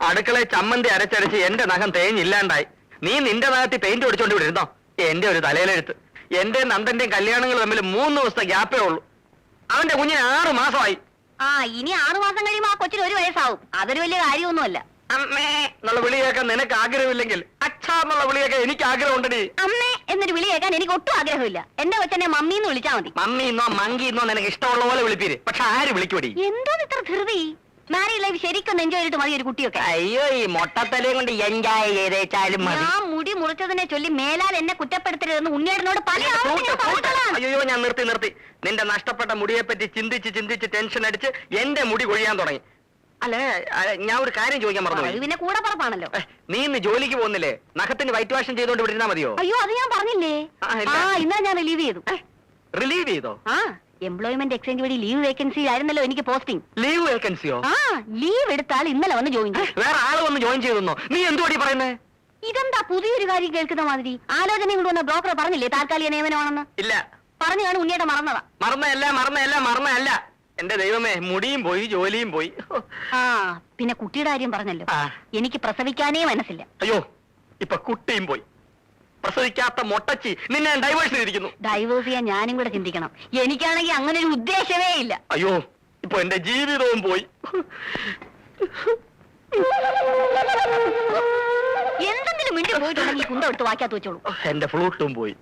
അടുക്കളയിൽ ചമ്മന്തി അരച്ചരച്ച് എന്റെ നഖം തേഞ്ഞില്ലാണ്ടായി. നീ നിന്റെ നഖത്തിൽ പെയിന്റ് ഒടിച്ചോണ്ട് ഇവിടെ ഇരുന്നോ? എന്റെ ഒരു തലയിലെഴുത്ത്. എന്റെ നന്ദന്റെയും കല്യാണങ്ങൾ തമ്മിൽ 3 ദിവസത്തെ ഗ്യാപ്പേ ഉള്ളൂ. അവന്റെ കുഞ്ഞിന് 6 മാസമായി. ഇനി 6 മാസം കഴിയുമ്പോ ആ കൊച്ചിന് 1 വയസ്സാവും. അതൊരു വലിയ കാര്യമൊന്നുമല്ല. അമ്മേ എന്നുള്ള വിളി കേൾക്കാൻ നിനക്ക് ആഗ്രഹമില്ലെങ്കിൽ അച്ഛാ എന്നുള്ള വിളി കേൾക്കാൻ എനിക്ക് ആഗ്രഹമുണ്ടടി. അമ്മേ എന്നൊരു വിളി കേൾക്കാൻ എനിക്ക് ഒട്ടും ആഗ്രഹമില്ല. എന്റെ കൊച്ചനെ മമ്മി എന്ന് വിളിച്ചാ മതി. മമ്മിന്നോ മങ്കിന്നോ നിനക്ക് ഇഷ്ടമുള്ള പോലെ വിളിപ്പീര്. പക്ഷെ ആര് വിളിക്കൂടി? എന്തോ ഇത്ര ധൃതി? മാരീഡ് ലൈഫ് ശരിക്കും എൻജോയ് ചെയ്തിട്ട് മതി ഒരു കുട്ടിയൊക്കെ. അയ്യോ ഈ മൊട്ടത്തലയും കൊണ്ട് എൻജോയ് ചെയ്തേച്ചാലും മതി. ഞാൻ മുടി മുറിച്ചതിനെ ചൊല്ലി മേലാൽ എന്നെ കുറ്റപ്പെടുത്തരുതെന്ന് ഉണ്ണിയേട്ടനോട് പല അയ്യോ ഞാൻ നിർത്തി. നിന്റെ നഷ്ടപ്പെട്ട മുടിയെ പറ്റി ചിന്തിച്ച് ടെൻഷൻ അടിച്ച് എന്റെ മുടി കൊഴിയാൻ തുടങ്ങി. അല്ലേ ഞാൻ ഒരു കാര്യം ചോദിക്കാൻ മറന്നു. പിന്നെ കൂടെ പറപ്പാണല്ലോ. നീ ഇന്ന് ജോലിക്ക് പോകുന്നില്ലേ? നഖത്തിന് വൈറ്റ് വാഷ് ചെയ്തോണ്ട് വിട്ടിരുന്നാ മതിയോ? അയ്യോ അത് ഞാൻ പറഞ്ഞില്ലേ. ഇന്നലെ ഞാൻ റിലീവ് ചെയ്തു. റിലീവ് ചെയ്തോ? എംപ്ലോയ്മെന്റ് എക്സ്ചേഞ്ച് വഴി ലീവ് വേക്കൻസി ആയിരുന്നല്ലോ എനിക്ക് പോസ്റ്റിംഗ്. ലീവ് വേക്കൻസിയോ? ലീവ് എടുത്താൽ ഇന്നലെ വന്ന് ജോയിൻ ചെയ്യും. വേറെ ആള് വന്ന് ജോയിൻ ചെയ്തെന്നോ? നീ എന്തുവാടി പറയുന്നേ? ഇതെന്താ പുതിയൊരു കാര്യം കേൾക്കുന്ന മാതിരി? ആലോചനയും കൊണ്ട് വന്ന ബ്രോക്കർ പറഞ്ഞില്ലേ താൽക്കാലിക നിയമനമാണെന്ന്? ഇല്ല. പറഞ്ഞു കാണും ഉണ്ണിയേട്ടൻ മറന്നതാ. മറന്നല്ല. എന്റെ ദൈവമേ മുടിയും പോയി ജോലിയും പോയി. പിന്നെ കുട്ടിയുടെ കാര്യം പറഞ്ഞല്ലോ. എനിക്ക് പ്രസവിക്കാനേ മനസ്സില്ല. അയ്യോ ഇപ്പൊ കുട്ടിയും പോയി. പ്രസവിക്കാത്ത മൊട്ടച്ചി നിന്നെ ഡൈവേഴ്സ് ചെയ്തിരിക്കുന്നു. ഡൈവേഴ്സ് ചെയ്യാൻ ഞാനും കൂടെ ചിന്തിക്കണം. എനിക്കാണെങ്കിൽ അങ്ങനെ ഒരു ഉദ്ദേശമേ ഇല്ല. അയ്യോ ഇപ്പൊ എന്റെ ജീവിതവും പോയി. എന്തെങ്കിലും മിണ്ടി പോയിട്ടുണ്ടെങ്കിൽ കുണ്ട എടുത്ത് വാക്കാത്ത് വെച്ചോളൂ. എന്റെ ഫ്ലൂട്ടും പോയി.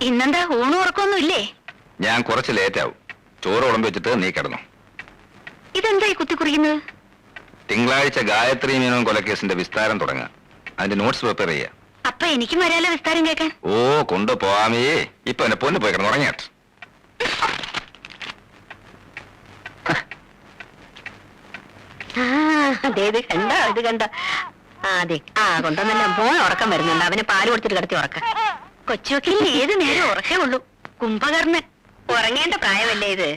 ഇന്നെന്താ ഊണും ഉറക്കൊന്നും ഇല്ലേ? ഞാൻ കുറച്ച് ലേറ്റ് ആവും. ചോറ് ഉടമ്പ് വെച്ചിട്ട് നീ കിടന്നു. ഇതെന്തായി കുത്തിക്കുറിക്കുന്നത്? തിങ്കളാഴ്ച ഗായത്രി മീനോൻ കൊലക്കേസിന്റെ വിസ്താരം തുടങ്ങാം. അതിന്റെ നോട്ട്സ് പ്രിപ്പയർ ചെയ്യാം. അപ്പൊ എനിക്കും വരാലോ വിസ്താരം കേൾക്കാൻ? ഓ കൊണ്ടുപോവാമേ. ഇപ്പൊ എന്നെ പൊന്നു പോയി കിടന്നു ഉറങ്ങിയാട്ട്. ഇത് കണ്ട കൊണ്ടുവന്നല്ല മോൻ ഉറക്കം വരുന്നുണ്ട്. അവന് പാല് കൊടുത്തിട്ട് കിടത്തി ഉറക്കം. കൊച്ചുവക്കിൽ ഏത് നേരം ഉറക്കേ ഉള്ളൂ. കുംഭകർണൻ ഉറങ്ങേണ്ട പ്രായമല്ലേ ഇത്?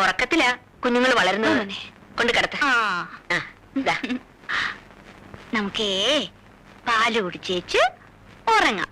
ഉറക്കത്തിലാ കുഞ്ഞുങ്ങൾ വളരുന്നത്. കൊണ്ട് കിടത്ത. നമുക്കേ പാല് കുടിച്ചേച്ച് ഉറങ്ങാം.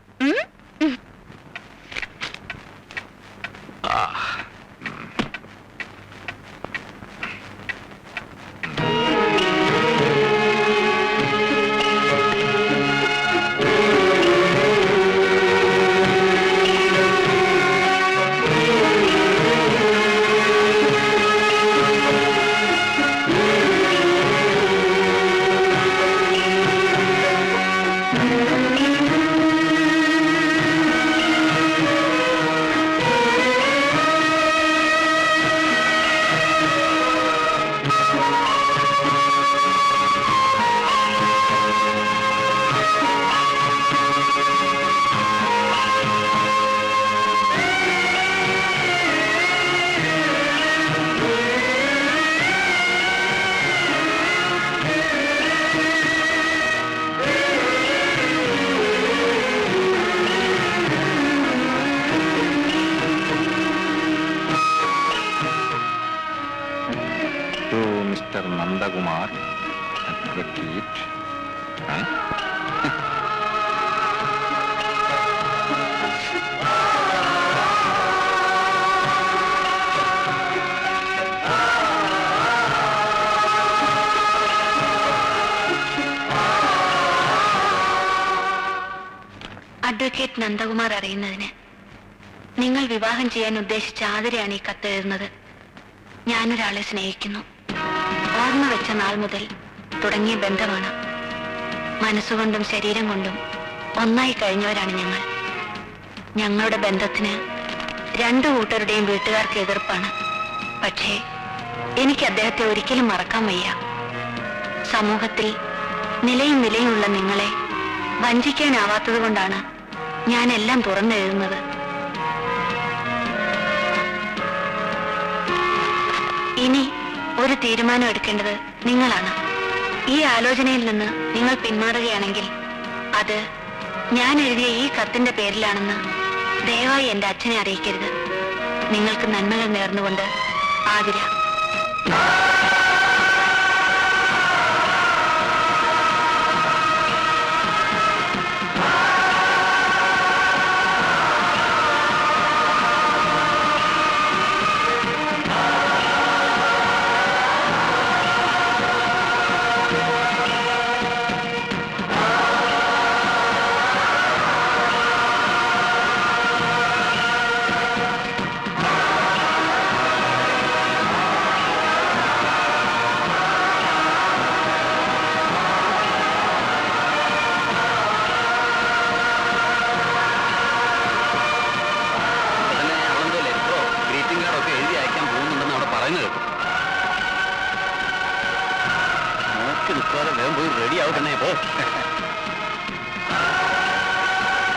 Mr. Nandakumar, advocate. Advocate Nandakumar അറിയുന്നതിന് നിങ്ങൾ വിവാഹം ചെയ്യാൻ ഉദ്ദേശിച്ച ആദരയാണ് ഈ കത്തെഴുതുന്നത്. ഞാനൊരാളെ സ്നേഹിക്കുന്നു. ഓർമ്മ വെച്ച നാൾ മുതൽ തുടങ്ങിയ ബന്ധമാണ്. മനസ്സുകൊണ്ടും ശരീരം കൊണ്ടും ഒന്നായി കഴിഞ്ഞവരാണ് ഞങ്ങൾ. ഞങ്ങളുടെ ബന്ധത്തിന് രണ്ടു കൂട്ടരുടെയും വീട്ടുകാർക്ക് എതിർപ്പാണ്. പക്ഷേ എനിക്ക് അദ്ദേഹത്തെ ഒരിക്കലും മറക്കാൻ വയ്യ. സമൂഹത്തിൽ നിലയും വിലയുമുള്ള നിങ്ങളെ വഞ്ചിക്കാനാവാത്തത് കൊണ്ടാണ് ഞാൻ എല്ലാം തുറന്നെഴുതുന്നത്. ഇനി ഒരു തീരുമാനം എടുക്കേണ്ടത് നിങ്ങളാണ്. ഈ ആലോചനയിൽ നിന്ന് നിങ്ങൾ പിന്മാറുകയാണെങ്കിൽ അത് ഞാൻ എഴുതിയ ഈ കത്തിന്റെ പേരിലാണെന്ന് ദയവായി എന്റെ അച്ഛനെ അറിയിക്കരുത്. നിങ്ങൾക്ക് നന്മകൾ നേർന്നുകൊണ്ട് ആതിര.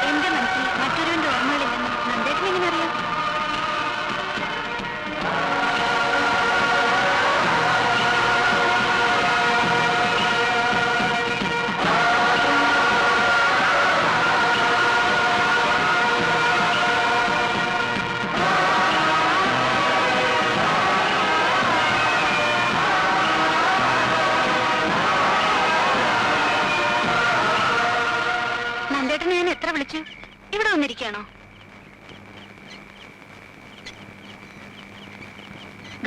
എന്റെ മനസ്സിൽ മറ്റൊരുവന്റെ ഓർമ്മകളില്ലെന്ന് നന്ദേട്ടൻ എങ്ങനെ അറിയാം? നന്ദേട്ടനെ ഞാൻ എത്ര വിളിച്ചു? ഇവിടെ വന്നിരിക്കുകയാണോ?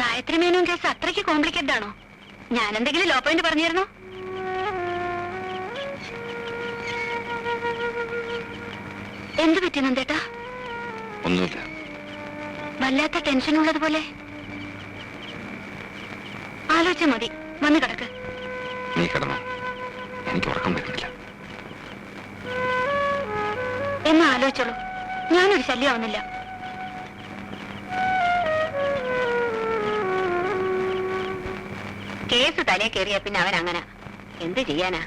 ഗായത്രി മേനോൻ കേസ് അത്രയ്ക്ക് കോംപ്ലിക്കേറ്റഡ് ആണോ? ഞാൻ എന്തെങ്കിലും ലോ പോയിന്റ് പറഞ്ഞിരുന്നോ? എന്ത് പറ്റി നന്ദേട്ടാ? ഒന്നുമില്ല. വല്ലാത്ത ടെൻഷൻ ഉള്ളതുപോലെ. ആലോചിച്ച മതി, വന്ന് കിടക്ക്. നീ കിടന്നോ, എനിക്ക് ഉറക്കം വരുന്നില്ല. എന്ന് ആലോചിച്ചോളൂ, ഞാനൊരു ശല്യമാവുന്നില്ല. കേസ് തലേ കയറിയ പിന്നെ അവൻ അങ്ങനെ എന്ത് ചെയ്യാനാ?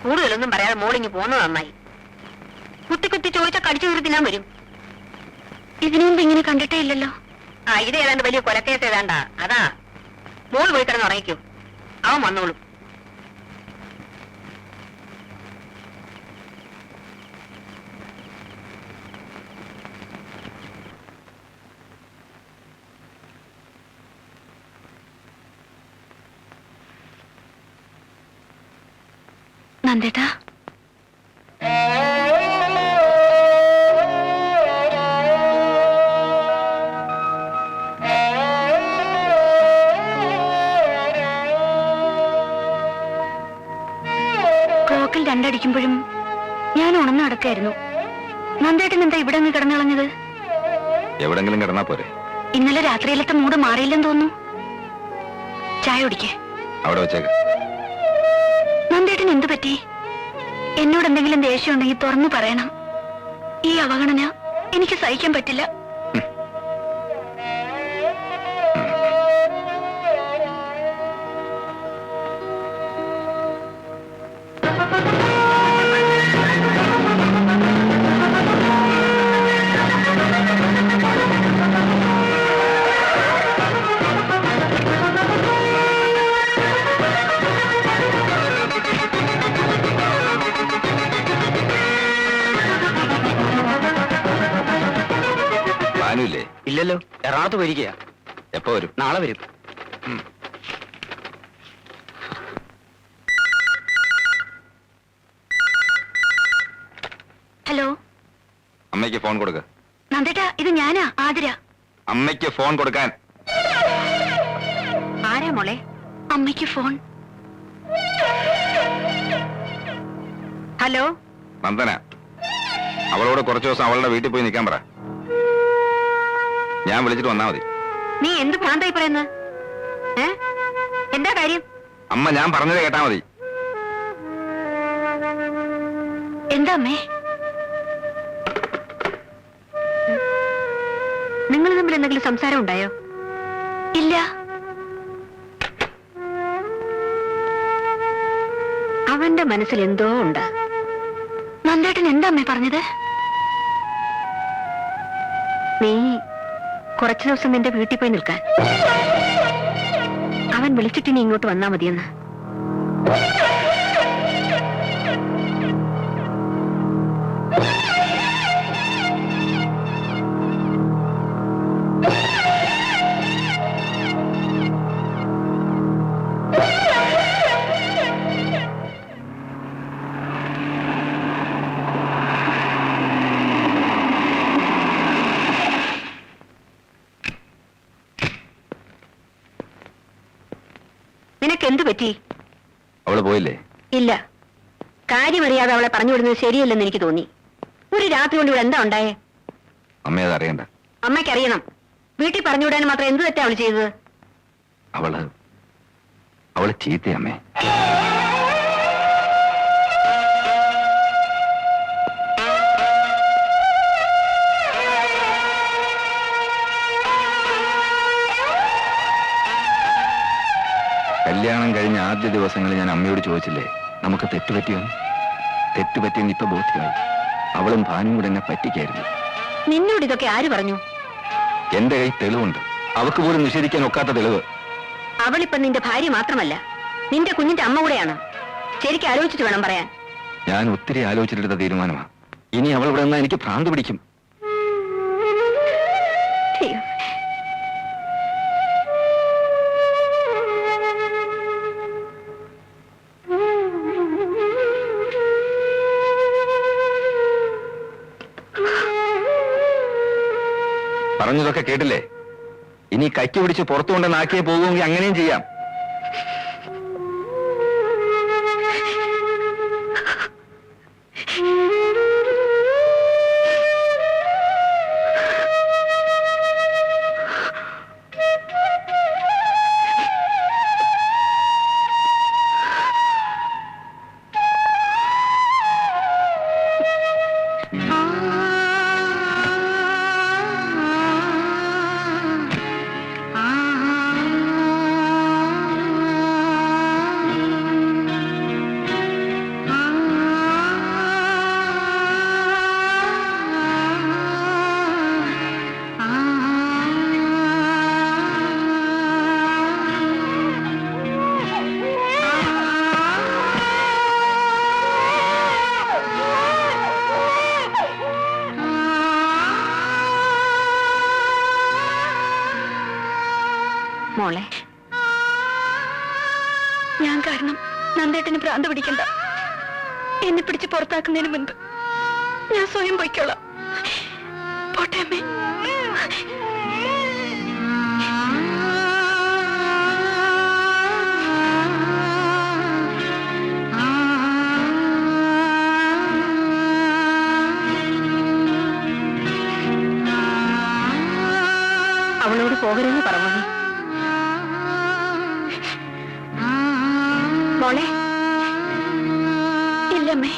കൂടുതലൊന്നും പറയാതെ മോളിങ്ങി പോന്നത് നന്നായി. കുത്തി കുത്തി ചോദിച്ചാൽ കടിച്ചു കയറി തിന്നാൻ വരും. ഇതിനു മുമ്പ് ഇങ്ങനെ കണ്ടിട്ടേ ഇല്ലല്ലോ. ആ, ഇത് ഏതാണ്ട് വലിയ കൊലക്കേസ് ഏതാണ്ടാ. അതാ മോള് പോയി കിടന്ന് ഉറങ്ങിക്കൂ, അവൻ വന്നോളും. നന്ദേട്ടാ, ക്ലോക്കിൽ രണ്ടടിക്കുമ്പോഴും ഞാൻ ഉണർന്നു നടക്കായിരുന്നു. നന്ദേട്ടൻ എന്താ ഇവിടെ അങ്ങ് കിടന്നുകളഞ്ഞത്? എവിടെങ്കിലും കിടന്നാ പോരെ? ഇന്നലെ രാത്രിയിലത്തെ മൂഡ് മാറിയില്ലെന്ന് തോന്നുന്നു. ചായ കുടിക്കേ? അവിടെ വെച്ചേക്ക്. നന്ദേട്ടൻ എന്തു പറ്റി? എന്നോട് എന്തെങ്കിലും ദേഷ്യം ഉണ്ടെങ്കിൽ തുറന്നു പറയണം. ഈ അവഗണന എനിക്ക് സഹിക്കാൻ പറ്റില്ല. ഇല്ലല്ലോ, എറണാകുളത്ത് പോയിരിക്കുക. എപ്പോ വരും? നാളെ വരും. ഹലോ, അമ്മയ്ക്ക് ഫോൺ കൊടുക്ക. നന്ദേട്ടാ, ഇത് ഞാനാ, ആതിര. അമ്മയ്ക്ക് ഫോൺ കൊടുക്കാൻ. ആരാ മോളെ? അമ്മയ്ക്ക് ഫോൺ. ഹലോ, നന്ദന. അവളോട് കുറച്ചു ദിവസം അവളുടെ വീട്ടിൽ പോയി നിൽക്കാൻ പറ. ഞാൻ വിളിച്ചിട്ട് വന്നാ മതി. നീ എന്ത് ഭ്രാന്തായി പറയുന്നത്? എന്താ കാര്യം? അമ്മ ഞാൻ പറഞ്ഞത് കേട്ടാ മതി. എന്താ അമ്മേ? നിങ്ങൾ തമ്മിൽ എന്തെങ്കിലും സംസാരം ഉണ്ടായോ? ഇല്ല. അവന്റെ മനസ്സിൽ എന്തോ ഉണ്ട്. നന്ദേട്ടൻ എന്താ അമ്മേ പറഞ്ഞത്? നീ കുറച്ചു ദിവസം നിന്റെ വീട്ടിൽ പോയി നിൽക്കാൻ. അവൻ വിളിച്ചിട്ട് നീ ഇങ്ങോട്ട് വന്നാ മതിയെന്ന്. നിനക്കെന്ത് പറ്റി? അവള് പോയില്ലേ? ഇല്ല. കാര്യമറിയാതെ അവളെ പറഞ്ഞു വിടുന്നത് ശരിയല്ലെന്ന് എനിക്ക് തോന്നി. ഒരു രാത്രി കൊണ്ട് ഇവിടെ എന്താ ഉണ്ടായേ? അമ്മ അത് അറിയണ്ട. അമ്മയ്ക്കറിയണം. വീട്ടിൽ പറഞ്ഞു വിടാൻ മാത്രം എന്ത് തെറ്റാ അവൾ ചെയ്തത്? അവള് ചീത്ത അമ്മേ. കല്യാണം കഴിഞ്ഞ ആദ്യ ദിവസങ്ങളിൽ ഞാൻ അമ്മയോട് ചോദിച്ചില്ലേ നമുക്ക് തെറ്റുപറ്റിയോന്ന്? തെറ്റുപറ്റിയെന്ന് ഇപ്പൊ ബോധ്യമായി. അവളും ഭാനും കൂടെ എന്നെ പറ്റിക്കായിരുന്നു. നിന്നോട് ഇതൊക്കെ ആര് പറഞ്ഞു? എന്റെ കൈ തെളിവുണ്ട്. അവക്ക് പോലും നിഷേധിക്കാൻ ഒക്കാത്ത തെളിവ്. അവളിപ്പം നിന്റെ ഭാര്യ മാത്രമല്ല, നിന്റെ കുഞ്ഞിന്റെ അമ്മ കൂടെയാണ്. ശരിക്കും ആലോചിച്ചിട്ട് വേണം പറയാൻ. ഞാൻ ഒത്തിരി ആലോചിച്ചിട്ടെടുത്ത തീരുമാനമാണ്. ഇനി അവൾ ഇവിടെ നിന്നാ എനിക്ക് ഭ്രാന്ത് പിടിക്കും. പറഞ്ഞതൊക്കെ കേട്ടില്ലേ? ഇനി കൈക്ക് പിടിച്ച് പുറത്തു കൊണ്ട് നാക്കിയെ പോകുമെങ്കിൽ അങ്ങനെയും ചെയ്യാം. മോളെ, ഞാൻ കാരണം നന്ദേട്ടന് ഭ്രാന്ത് പിടിക്കണ്ട. എന്നെ പിടിച്ച് പുറത്താക്കുന്നതിന് മുൻപ് ഞാൻ സ്വയം പൊയ്ക്കോളാം. പോട്ടെ അമ്മേ. അവളോട് പോകരുതെന്ന് പറഞ്ഞു. മോളെ, ഇല്ലമ്മേ,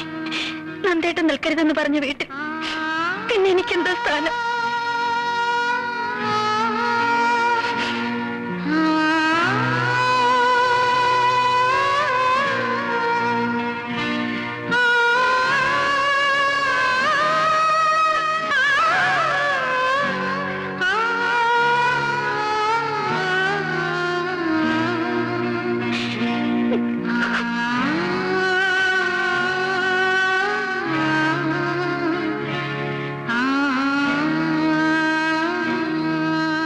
നന്ദേട്ടൻ നിൽക്കരുതെന്ന് പറഞ്ഞ വീട്ടിൽ പിന്നെ എനിക്കെന്താ സ്ഥാനം?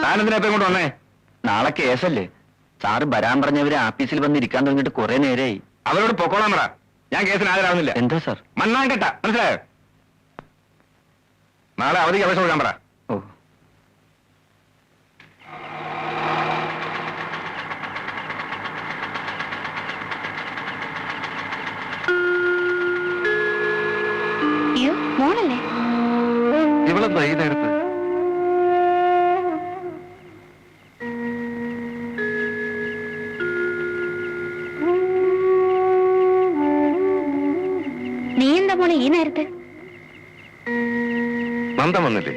താനെന്തിനാ ഇപ്പൊ ഇങ്ങോട്ട് വന്നേ? നാളെ കേസല്ലേ? സാറ് വരാൻ പറഞ്ഞവര് ആഫീസിൽ വന്ന് ഇരിക്കാൻ തുടങ്ങിയിട്ട് കുറെ നേരമായി. അവരോട് പൊക്കോളാൻ പറ. ഞാൻ കേസിന് ഹാജരാകുന്നില്ല. എന്താ സാർ? മണ്ണാൻ കേട്ടാ, മനസ്സിലായോ? നാളെ അവധിക്ക് അപേക്ഷ കൊടുക്കാൻ പറ. ഓ. അയ്യോ, മോളല്ലേ? ഇവളെന്താ ഈ നേരത്ത്? നീ എന്താ മോളെ ഈ നേരത്തെ? നന്ദൻ വന്നില്ലേ?